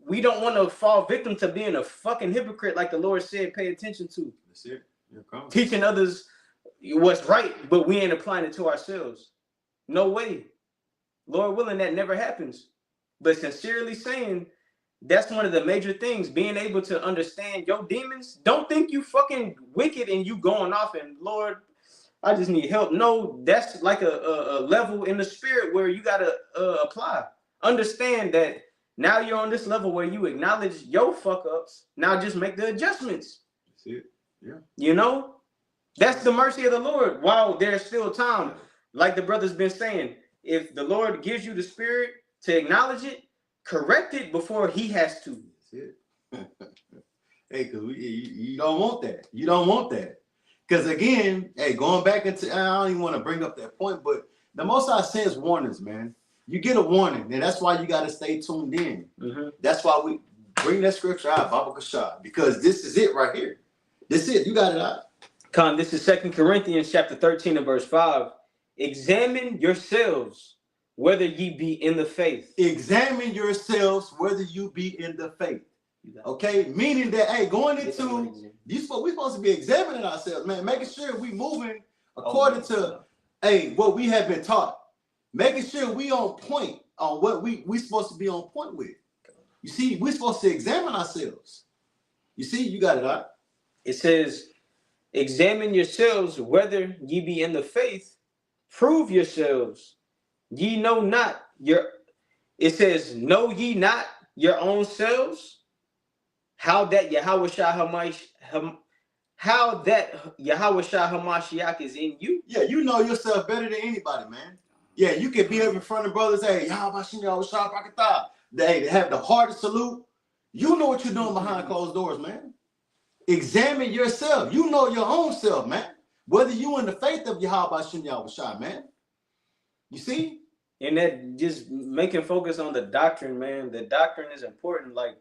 we don't want to fall victim to being a fucking hypocrite, like the Lord said, pay attention to. That's it. Teaching others what's right, but we ain't applying it to ourselves. No way. Lord willing, that never happens. But sincerely saying, that's one of the major things, being able to understand your demons. Don't think you fucking wicked and you going off and Lord, I just need help. No, that's like a level in the spirit where you got to apply. Understand that now you're on this level where you acknowledge your fuck ups. Now just make the adjustments. That's it. Yeah. You know, that's the mercy of the Lord. While there's still time, like the brother's been saying, if the Lord gives you the spirit to acknowledge it, correct it before he has to. That's it. Hey, because you don't want that. You don't want that. Because again, hey, going back into, I don't even want to bring up that point, but the Most High sends warnings, man. You get a warning, and that's why you got to stay tuned in. That's why we bring that scripture out, Baba Kashad, because this is it right here. This is it. You got it out. Con, this is 2 Corinthians chapter 13 and verse 5. Examine yourselves whether ye be in the faith. Examine yourselves whether you be in the faith. Okay, meaning that, hey, going into we supposed to be examining ourselves, man, making sure we moving according to, hey, what we have been taught, making sure we on point on what we supposed to be on point with. You see, we're supposed to examine ourselves. You see, you got it out. It says, examine yourselves whether ye be in the faith. Prove yourselves. Ye know not your. It says, know ye not your own selves? How that Yahweh Hamashiach is in you. Yeah, you know yourself better than anybody, man. Yeah, you can be up in front of brothers, hey, they have the hardest salute. You know what you're doing behind closed doors, man. Examine yourself. You know your own self, man. Whether you in the faith of Yahweh, man. You see? And that just making focus on the doctrine, man. The doctrine is important. Like,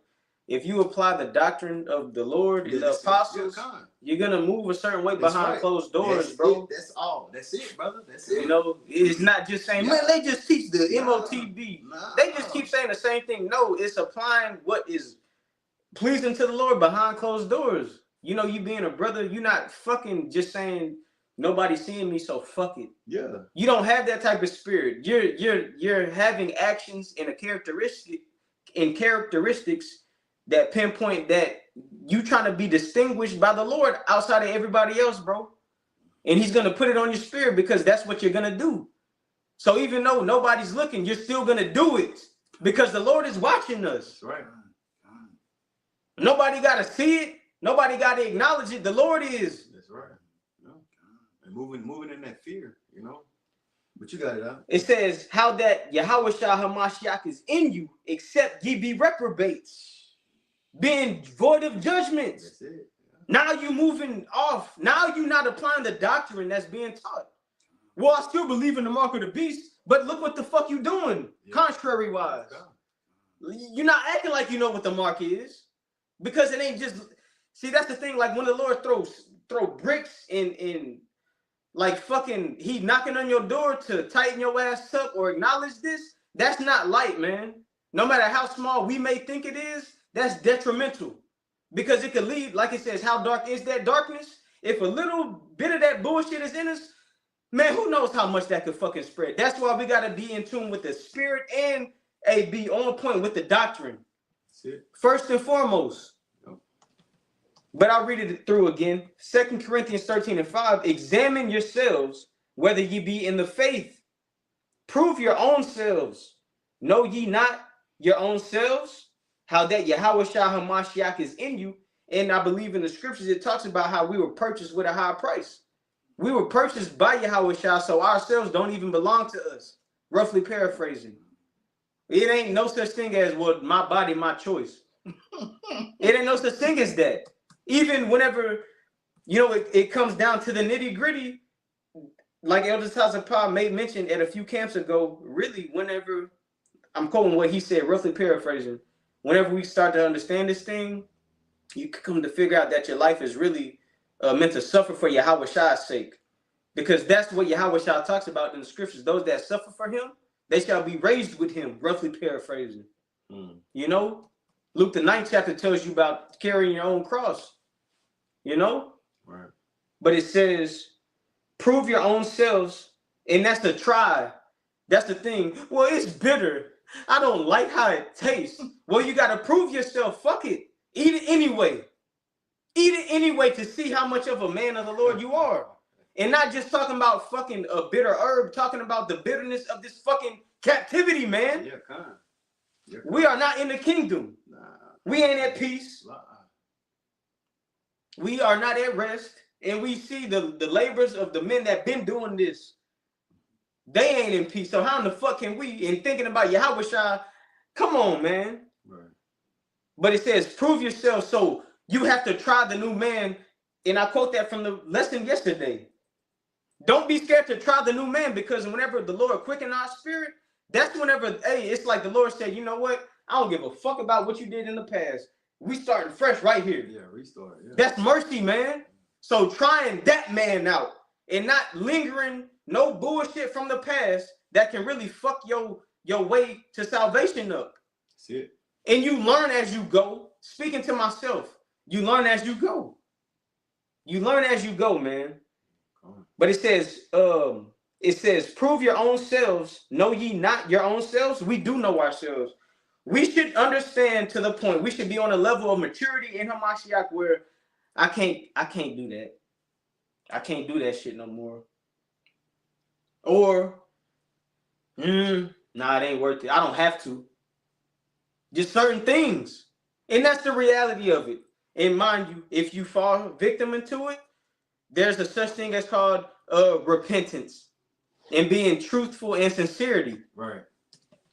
if you apply the doctrine of the Lord and the apostles, you're going to move a certain way behind closed doors, bro. That's all. That's it, brother. That's it. You know, it's not just saying, man, they just teach the MOTB. They just keep saying the same thing. No, it's applying what is pleasing to the Lord behind closed doors. You know, you being a brother, you're not fucking just saying, nobody's seeing me, so fuck it. Yeah. You don't have that type of spirit. You're having actions and characteristics that pinpoint that you trying to be distinguished by the Lord outside of everybody else, bro. And he's going to put it on your spirit because that's what you're going to do. So even though nobody's looking, you're still going to do it because the Lord is watching us. That's right. Nobody got to see it. Nobody got to acknowledge it. The Lord is. That's right. No. And moving in that fear, you know. But you got it out. It says, how that Yahweh Hamashiach is in you, except ye be reprobates, being void of judgments. That's it. Yeah. Now you moving off. Now you're not applying the doctrine that's being taught. Well, I still believe in the mark of the beast, but look what the fuck you doing, contrary wise. You're not acting like you know what the mark is, because it ain't just. See, that's the thing. Like when the Lord throw bricks in like fucking, he knocking on your door to tighten your ass up or acknowledge this. That's not light, man. No matter how small we may think it is, that's detrimental, because it could lead, like it says, how dark is that darkness? If a little bit of that bullshit is in us, man, who knows how much that could fucking spread. That's why we gotta be in tune with the spirit and be on point with the doctrine. First and foremost. But I'll read it through again. 2 Corinthians 13:5. Examine yourselves whether ye be in the faith. Prove your own selves. Know ye not your own selves how that Yahweh Shah HaMashiach is in you? And I believe in the scriptures it talks about how we were purchased with a high price. We were purchased by Yahweh Shah, so ourselves don't even belong to us. Roughly paraphrasing. It ain't no such thing as, well, my body, my choice. It ain't no such thing as that. Even whenever, it comes down to the nitty gritty, like Elder Tazapah made mention at a few camps ago, really, whenever, I'm quoting what he said, roughly paraphrasing, whenever we start to understand this thing, you come to figure out that your life is really meant to suffer for Yahweh Shah's sake. Because that's what Yahweh Shah talks about in the scriptures. Those that suffer for him, they shall be raised with him, roughly paraphrasing. Luke the 9th chapter tells you about carrying your own cross. Right. But it says, prove your own selves, and that's the try. That's the thing. Well, it's bitter. I don't like how it tastes. Well, you got to prove yourself. Fuck it. Eat it anyway. Eat it anyway to see how much of a man of the Lord you are. And not just talking about fucking a bitter herb, talking about the bitterness of this fucking captivity, man. Yeah, we are not in the kingdom. Nah. We ain't at peace. We are not at rest. And we see the labors of the men that been doing this. They ain't in peace. So how in the fuck can we, in thinking about Yahweh Shah, come on, man. Right. But it says, prove yourself. So you have to try the new man. And I quote that from the lesson yesterday. Don't be scared to try the new man, because whenever the Lord quicken our spirit, that's whenever, it's like the Lord said, you know what? I don't give a fuck about what you did in the past. We starting fresh right here. Yeah, restart. Yeah. That's mercy, man. So trying that man out and not lingering no bullshit from the past that can really fuck your way to salvation up. That's it. And you learn as you go. Speaking to myself, you learn as you go. You learn as you go, man. But it says, prove your own selves. Know ye not your own selves? We do know ourselves. We should understand to the point. We should be on a level of maturity in Hamashiach where I can't do that. I can't do that shit no more. Or, nah, it ain't worth it. I don't have to. Just certain things. And that's the reality of it. And mind you, if you fall victim into it, there's a such thing as called repentance and being truthful and sincerity. Right.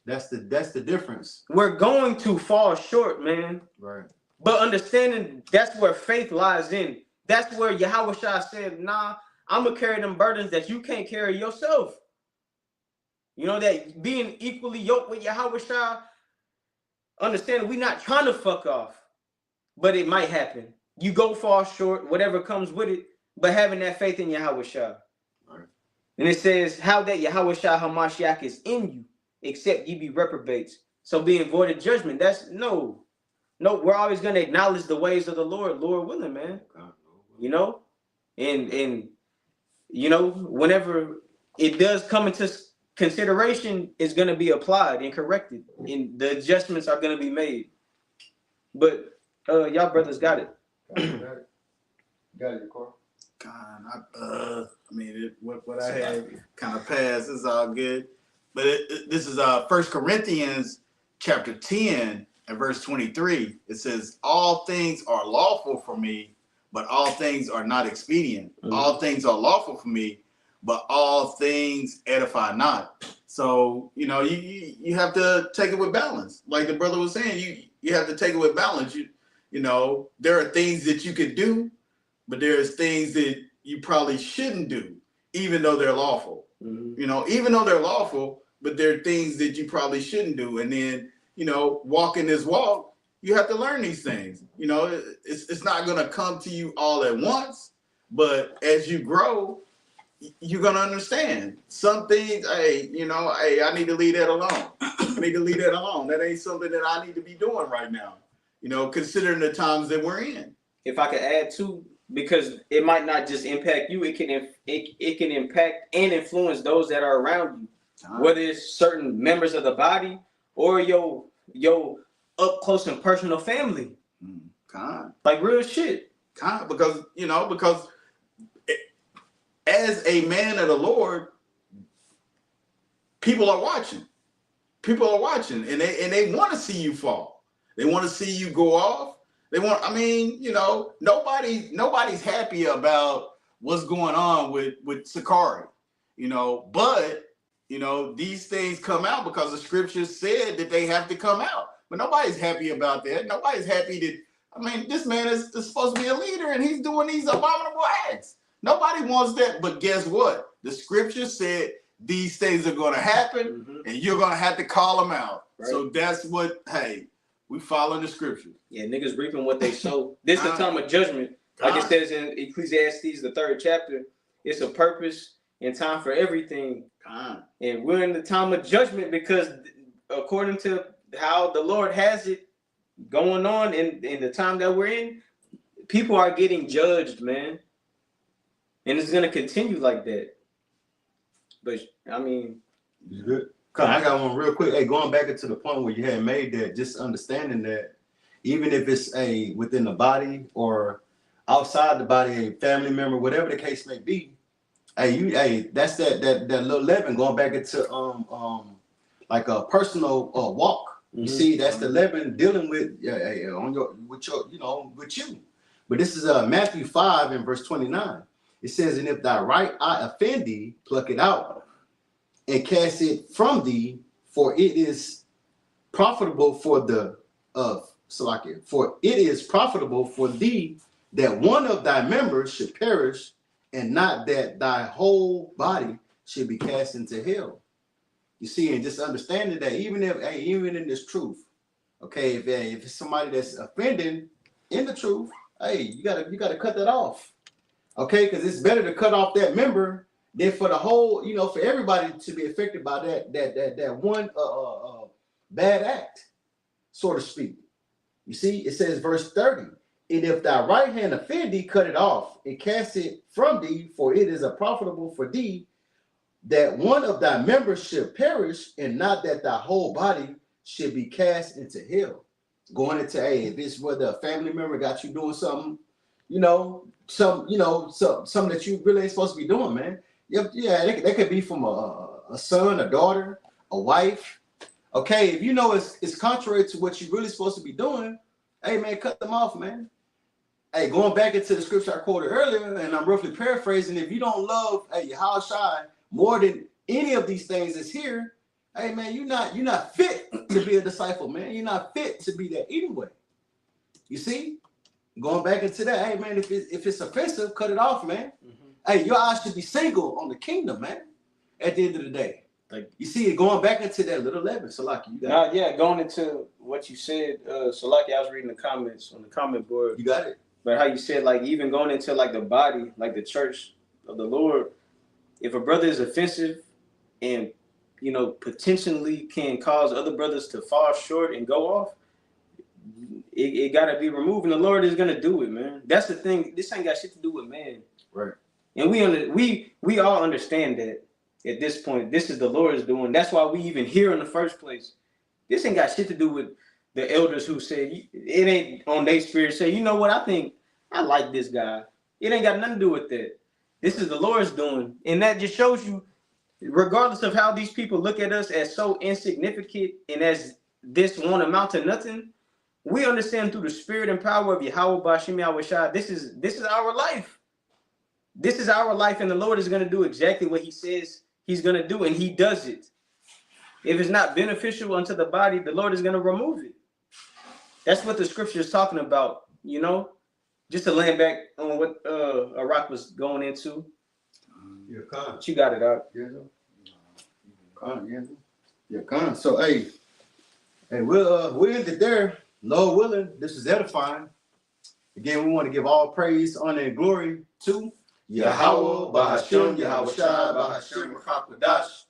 That's the difference. We're going to fall short, man. Right. But understanding that's where faith lies in. That's where Yahweh Shah said, nah, I'm going to carry them burdens that you can't carry yourself. That being equally yoked with Yahweh Shah, understanding we're not trying to fuck off, but it might happen. You go fall short, whatever comes with it, but having that faith in Yahweh Shah. Right. And it says, how that Yahweh Shah HaMashiach is in you, except ye be reprobates. So being void of judgment, that's no, we're always going to acknowledge the ways of the Lord willing, man. And whenever it does come into consideration, it's going to be applied and corrected, and the adjustments are going to be made. But y'all brothers got it. Got it, Core. God, what I had kind of passed. This is all good. But this is 1 Corinthians chapter 10 and verse 23. It says, all things are lawful for me, but all things are not expedient. Mm-hmm. All things are lawful for me, but all things edify not. So, you have to take it with balance. Like the brother was saying, you have to take it with balance. There are things that you could do, but there's things that you probably shouldn't do, even though they're lawful. Mm-hmm. You know, even though they're lawful, but there are things that you probably shouldn't do. And then, you know, walking this walk, you have to learn these things. You know, it's not going to come to you all at once, but as you grow, you're going to understand some things. Hey, you know, hey, I need to leave that alone. I need to leave that alone. That ain't something that I need to be doing right now, you know, considering the times that we're in. If I could add too, because it might not just impact you, it can impact and influence those that are around you, whether it's certain members of the body or your up close and personal family. Like real shit. Because, you know, as a man of the Lord, people are watching. People are watching, and they want to see you fall. They want to see you go off. They want. I mean, you know, nobody's happy about what's going on with Sakari, you know. But you know, these things come out because the scriptures said that they have to come out. But nobody's happy about that. Nobody's happy that. I mean, this man is supposed to be a leader, and he's doing these abominable acts. Nobody wants that. But guess what? The scripture said these things are going to happen, and you're going to have to call them out. Right. So that's what, hey, we follow the scripture. Yeah, niggas reaping what they sow. This is the time of judgment. Like it says in Ecclesiastes, the 3rd chapter, it's a purpose and time for everything. And we're in the time of judgment because according to how the Lord has it going on in the time that we're in, people are getting judged, man. And it's going to continue like that. But, I mean. You good? I got one real quick. Hey, going back into the point where you had made that, just understanding that even if it's within the body or outside the body, a family member, whatever the case may be, that's that little leaven going back into like a personal walk. You see, that's the leaven dealing with with you. But this is Matthew 5 and verse 29. It says, "And if thy right eye offend thee, pluck it out and cast it from thee, for it is profitable for it is profitable for thee that one of thy members should perish, and not that thy whole body should be cast into hell." You see, and just understanding that even in this truth, okay, if it's somebody that's offending in the truth, hey, you gotta cut that off, okay, because it's better to cut off that member than for the whole, for everybody to be affected by that one bad act, so to speak. You see, it says verse 30, "And if thy right hand offend thee, cut it off and cast it from thee, for it is profitable for thee that one of thy members should perish, and not that thy whole body should be cast into hell." Going into if it's whether a family member got you doing something, something that you really ain't supposed to be doing, man. Yeah, that could be from a son, a daughter, a wife. Okay, if it's contrary to what you're really supposed to be doing, hey man, cut them off, man. Hey, going back into the scripture I quoted earlier, and I'm roughly paraphrasing, if you don't love Yahushua more than any of these things that's here, hey man, you're not fit to be a disciple, man. You're not fit to be that anyway. You see? Going back into that, hey man, if it's offensive, cut it off, man. Hey, your eyes should be single on the kingdom, man. At the end of the day, like you see it going back into that little leaven. Salaki, you got it. Going into what you said, Salaki, I was reading the comments on the comment board. You got it. But how you said, like, even going into like the body, like the church of the Lord, if a brother is offensive and potentially can cause other brothers to fall short and go off, it gotta be removed, and the Lord is gonna do it, man. That's the thing. This ain't got shit to do with man, right? And we all understand that at this point, this is the Lord's doing. That's why we even here in the first place. This ain't got shit to do with the elders who said it ain't on their spirit. Say, you know what? I think I like this guy. It ain't got nothing to do with that. This is the Lord's doing, and that just shows you, regardless of how these people look at us as so insignificant and as this won't amount to nothing, we understand through the spirit and power of Yahweh Bashim Yahushua, this is our life. This is our life, and the Lord is going to do exactly what he says he's going to do, and he does it. If it's not beneficial unto the body, the Lord is going to remove it. That's what the scripture is talking about, just to land back on what Iraq was going into. Yeah, Khan. You got it out. Yeah, Khan. Yeah, yeah, Khan. So, hey, we'll end it there. Lord willing, this is edifying. Again, we want to give all praise, honor, and glory to Yahweh, Bahashem, Yahweh Shai, Bahashem, Rachakadash.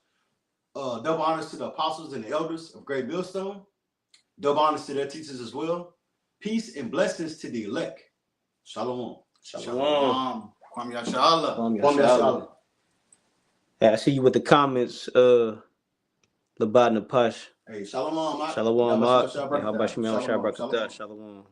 Double honors to the apostles and the elders of Great Millstone. Double honors to their teachers as well. Peace and blessings to the elect. Shalom. Shalom. Kwam Yashala. Kwam Kwam Yashala. Yashala. Yeah, I see you with the comments, Labat Napash. Hey, Shalom. Shalom. Shalom. Shalom. Shalom.